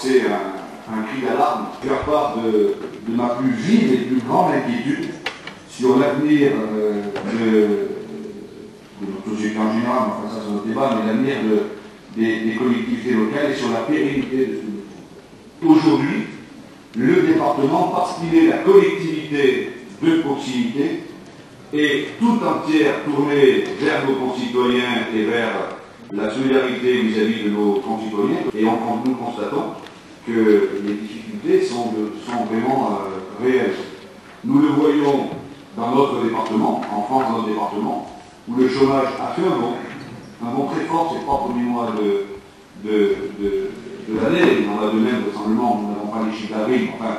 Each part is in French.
lancer un cri d'alarme, faire part de ma plus vive et plus grande inquiétude sur l'avenir de notre société en général, enfin ça c'est notre débat, mais l'avenir des collectivités locales et sur la pérennité de ce nouveau. Aujourd'hui, le département, parce qu'il est la collectivité de proximité, est tout entière tournée vers nos concitoyens et vers la solidarité vis-à-vis de nos concitoyens. Et nous constatons que les difficultés sont vraiment réelles. Nous le voyons dans notre département, en France dans notre département, où le chômage a fait un bond très fort ces 3 premiers mois de l'année. Il en va de même, vraisemblablement, nous n'avons pas les chiffres d'avril, enfin,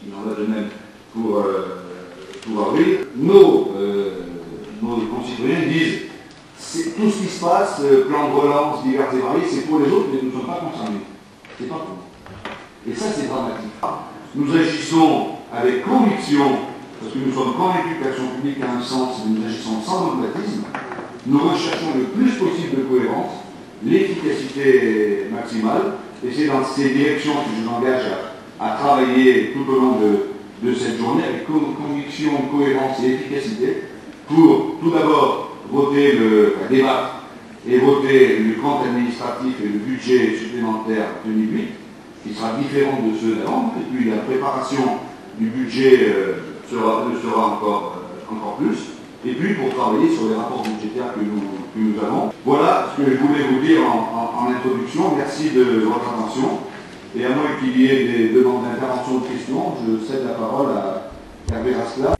il en va de même pour avril. Nos concitoyens disent tout ce qui se passe, plan de relance divers et variés, c'est pour les autres, mais nous ne sommes pas concernés. C'est pas pour nous. Et ça, c'est dramatique. Nous agissons avec conviction, parce que nous sommes convaincus que l'action publique a un sens, mais nous agissons sans dogmatisme. Nous recherchons le plus possible de cohérence, l'efficacité maximale, et c'est dans ces directions que je m'engage à travailler tout au long de cette journée, avec conviction, cohérence et efficacité, pour tout d'abord débattre et voter le compte administratif et le budget supplémentaire 2008, qui sera différent de ceux d'avant, et puis la préparation du budget le sera encore plus, et puis pour travailler sur les rapports budgétaires que nous avons. Voilà ce que je voulais vous dire en introduction. Merci de votre attention. Et à moins qu'il y ait des demandes d'intervention ou de questions, je cède la parole à Hervé Rascla.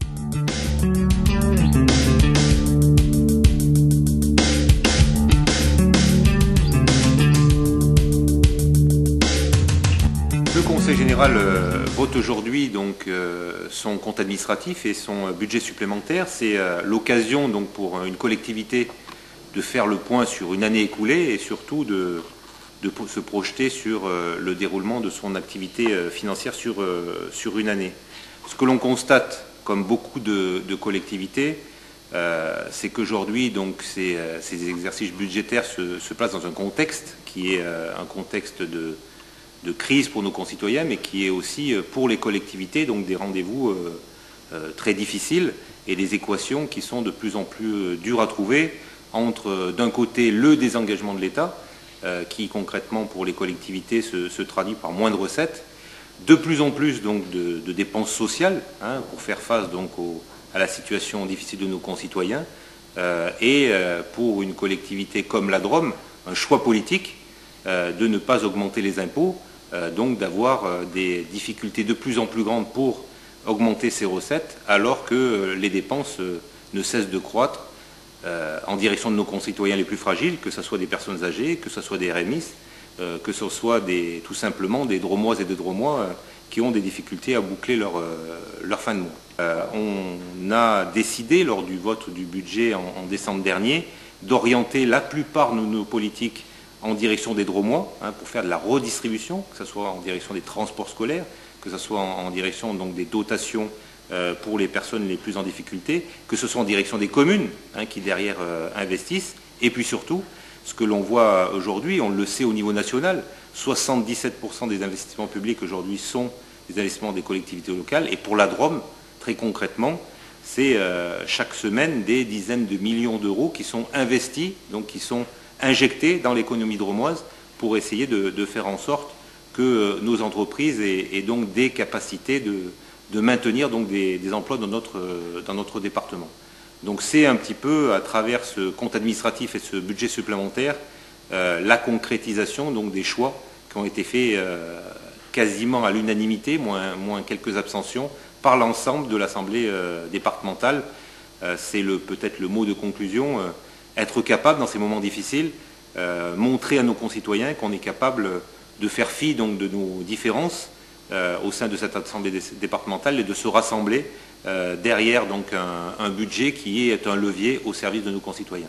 Le Conseil général vote aujourd'hui donc son compte administratif et son budget supplémentaire. C'est l'occasion donc pour une collectivité de faire le point sur une année écoulée et surtout de se projeter sur le déroulement de son activité financière sur une année. Ce que l'on constate, comme beaucoup de collectivités, c'est qu'aujourd'hui donc ces exercices budgétaires se placent dans un contexte qui est un contexte de crise pour nos concitoyens, mais qui est aussi pour les collectivités donc des rendez-vous très difficiles et des équations qui sont de plus en plus dures à trouver entre d'un côté le désengagement de l'État, qui concrètement pour les collectivités se traduit par moins de recettes, de plus en plus donc de dépenses sociales pour faire face donc à la situation difficile de nos concitoyens, et pour une collectivité comme la Drôme, un choix politique de ne pas augmenter les impôts, donc d'avoir des difficultés de plus en plus grandes pour augmenter ses recettes, alors que les dépenses ne cessent de croître en direction de nos concitoyens les plus fragiles, que ce soit des personnes âgées, que ce soit des RMI, que ce soit tout simplement des Dromoises et des Dromois qui ont des difficultés à boucler leur fin de mois. On a décidé, lors du vote du budget en décembre dernier, d'orienter la plupart de nos politiques en direction des Dromois, pour faire de la redistribution, que ce soit en direction des transports scolaires, que ce soit en direction donc, des dotations pour les personnes les plus en difficulté, que ce soit en direction des communes qui derrière investissent, et puis surtout, ce que l'on voit aujourd'hui, on le sait au niveau national, 77% des investissements publics aujourd'hui sont des investissements des collectivités locales, et pour la Drôme, très concrètement, c'est chaque semaine des dizaines de millions d'euros qui sont investis, donc qui sont injectés dans l'économie dromoise pour essayer de faire en sorte que nos entreprises aient donc des capacités de maintenir donc des emplois dans notre département. Donc c'est un petit peu à travers ce compte administratif et ce budget supplémentaire la concrétisation donc des choix qui ont été faits quasiment à l'unanimité, moins quelques abstentions, par l'ensemble de l'Assemblée départementale. C'est peut-être le mot de conclusion, être capable dans ces moments difficiles, montrer à nos concitoyens qu'on est capable de faire fi donc de nos différences au sein de cette Assemblée départementale et de se rassembler derrière donc un budget qui est un levier au service de nos concitoyens.